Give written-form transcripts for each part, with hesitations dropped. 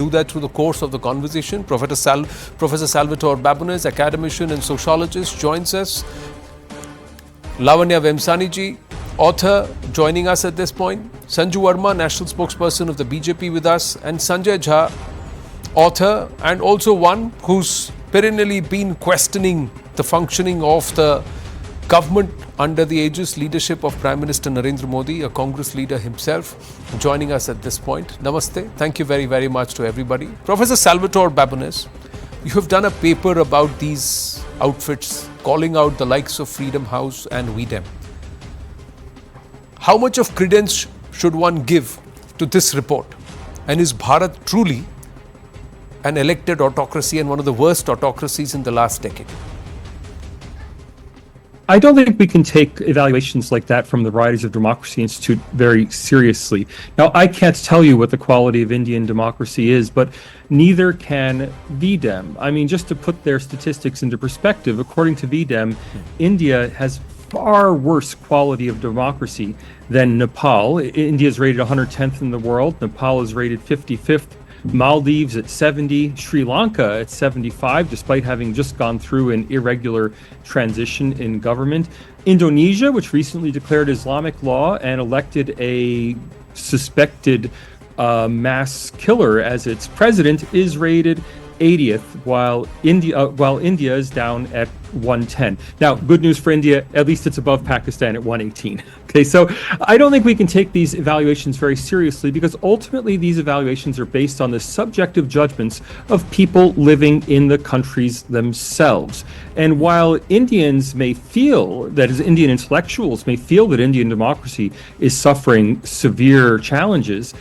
do that through the course of the conversation. Professor Salvatore Babones, academician and sociologist, joins us. Lavanya Vemsani-ji, author, joining us at this point. Sanju Verma, national spokesperson of the BJP, with us. And Sanjay Jha, author and also one who's perennially been questioning the functioning of the government under the aegis leadership of Prime Minister Narendra Modi, a Congress leader himself, joining us at this point. Namaste. Thank you very, very much to everybody. Professor Salvatore Babones, you have done a paper about these outfits, calling out the likes of Freedom House and V-DEM. How much of credence should one give to this report? And is Bharat truly an elected autocracy and one of the worst autocracies in the last decade? I don't think we can take evaluations like that from the Writers of Democracy Institute very seriously. Now, I can't tell you what the quality of Indian democracy is, but neither can V-DEM. I mean, just to put their statistics into perspective, according to V-DEM, India has far worse quality of democracy than Nepal. India is rated 110th in the world. Nepal is rated 55th. Maldives at 70, Sri Lanka at 75, despite having just gone through an irregular transition in government. Indonesia, which recently declared Islamic law and elected a suspected mass killer as its president, is rated 80th, while India is down at 110. Now, good news for India, at least it's above Pakistan at 118. Okay, so I don't think we can take these evaluations very seriously, because ultimately these evaluations are based on the subjective judgments of people living in the countries themselves. And while Indians may feel, that is, Indian intellectuals may feel that Indian democracy is suffering severe challenges,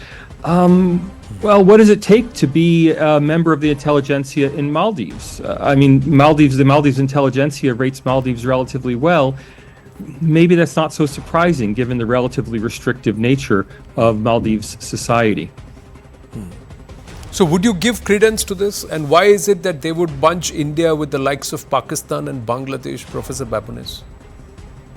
well, what does it take to be a member of the intelligentsia in Maldives? I mean, the Maldives intelligentsia rates Maldives relatively well. Maybe that's not so surprising given the relatively restrictive nature of Maldives society. So would you give credence to this? And why is it that they would bunch India with the likes of Pakistan and Bangladesh, Professor Babones?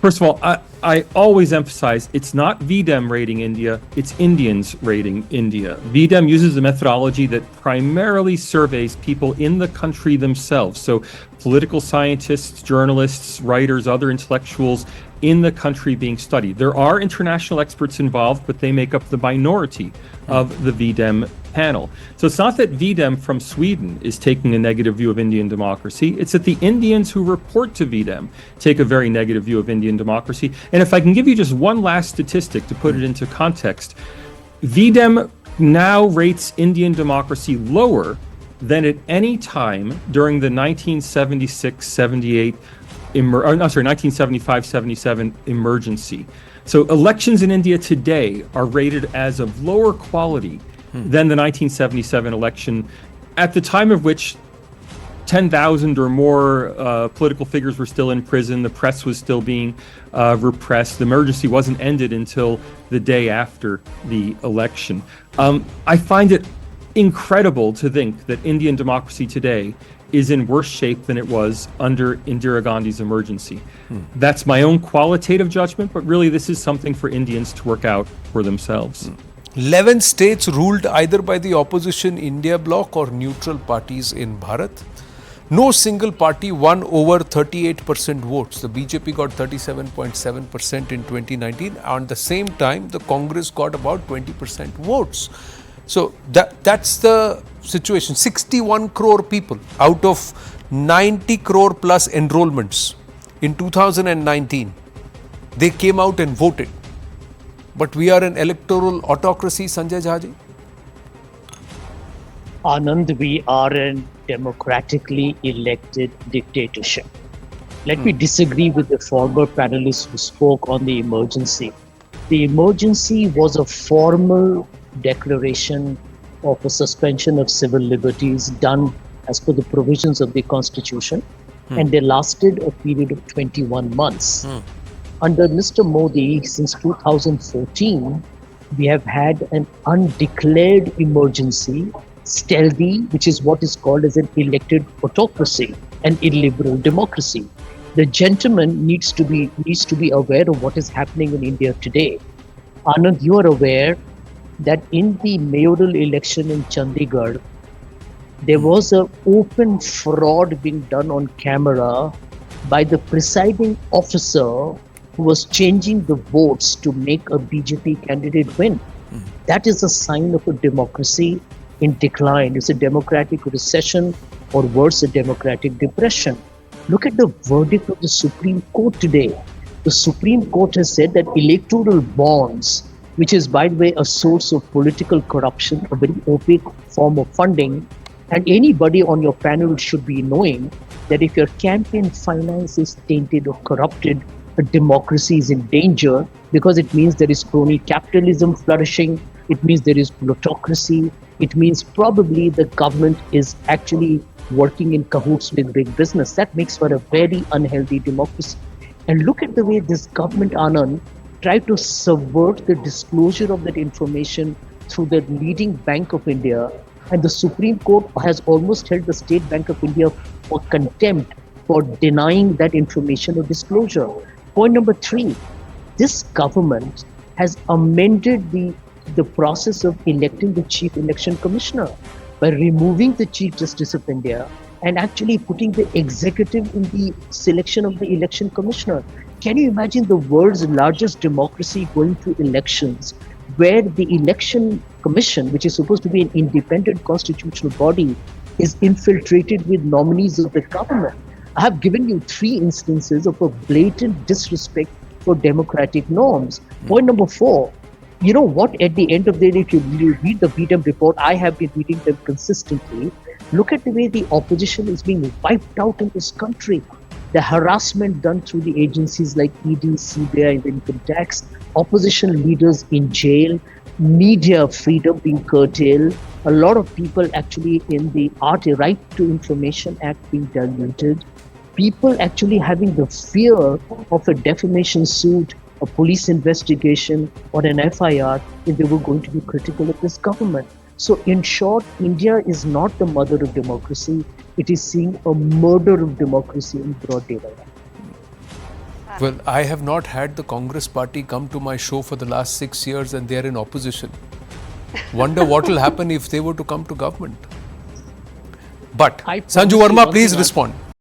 First of all, I always emphasize it's not V-DEM rating India, it's Indians rating India. V-DEM uses a methodology that primarily surveys people in the country themselves. So political scientists, journalists, writers, other intellectuals in the country being studied. There are international experts involved, but they make up the minority of the V-DEM panel. So it's not that V-DEM from Sweden is taking a negative view of Indian democracy. It's that the Indians who report to V-DEM take a very negative view of Indian democracy. And if I can give you just one last statistic to put it into context, V-DEM now rates Indian democracy lower than at any time during the 1976-78 1975-77 emergency. So elections in India today are rated as of lower quality than the 1977 election, at the time of which 10,000 or more political figures were still in prison, the press was still being repressed, the emergency wasn't ended until the day after the election. I find it incredible to think that Indian democracy today is in worse shape than it was under Indira Gandhi's emergency. That's my own qualitative judgment, but really this is something for Indians to work out for themselves. 11 states ruled either by the opposition India bloc or neutral parties in Bharat. No single party won over 38% votes. The BJP got 37.7% in 2019. At the same time, the Congress got about 20% votes. So that's the situation. 61 crore people out of 90 crore plus enrollments in 2019, they came out and voted. But we are an electoral autocracy, Sanjay Jha. Anand, we are a democratically elected dictatorship. Let me disagree with the former panelist who spoke on the emergency. The emergency was a formal declaration of a suspension of civil liberties done as per the provisions of the Constitution, and they lasted a period of 21 months. Under Mr. Modi, since 2014, we have had an undeclared emergency, stealthy, which is what is called as an elected autocracy, an illiberal democracy. The gentleman needs to be aware of what is happening in India today. Anand, you are aware that in the mayoral election in Chandigarh, There was an open fraud being done on camera by the presiding officer who was changing the votes to make a BJP candidate win. That is a sign of a democracy in decline. It's a democratic recession, or worse, a democratic depression. Look at the verdict of the Supreme Court today. The Supreme Court has said that electoral bonds, which is, by the way, a source of political corruption, a very opaque form of funding, and anybody on your panel should be knowing that if your campaign finance is tainted or corrupted, a democracy is in danger, because it means there is crony capitalism flourishing, it means there is plutocracy, it means probably the government is actually working in cahoots with big business. That makes for a very unhealthy democracy. And look at the way this government, Anand, tried to subvert the disclosure of that information through the leading Bank of India. And the Supreme Court has almost held the State Bank of India for contempt for denying that information or disclosure. Point number 3, this government has amended the process of electing the Chief Election Commissioner by removing the Chief Justice of India and actually putting the executive in the selection of the election commissioner. Can you imagine the world's largest democracy going to elections where the election commission, which is supposed to be an independent constitutional body, is infiltrated with nominees of the government? I have given you 3 instances of a blatant disrespect for democratic norms. Point number 4, you know what, at the end of the day, if you read the V-DEM report, I have been reading them consistently. Look at the way the opposition is being wiped out in this country. The harassment done through the agencies like ED, CBI, and income tax, opposition leaders in jail, media freedom being curtailed, a lot of people actually in the Right to Information Act being diluted, people actually having the fear of a defamation suit, a police investigation, or an FIR if they were going to be critical of this government. So in short, India is not the mother of democracy. It is seeing a murder of democracy in broad daylight. Well, I have not had the Congress party come to my show for the last 6 years and they are in opposition. Wonder what will happen if they were to come to government. But Sanju Verma, please respond.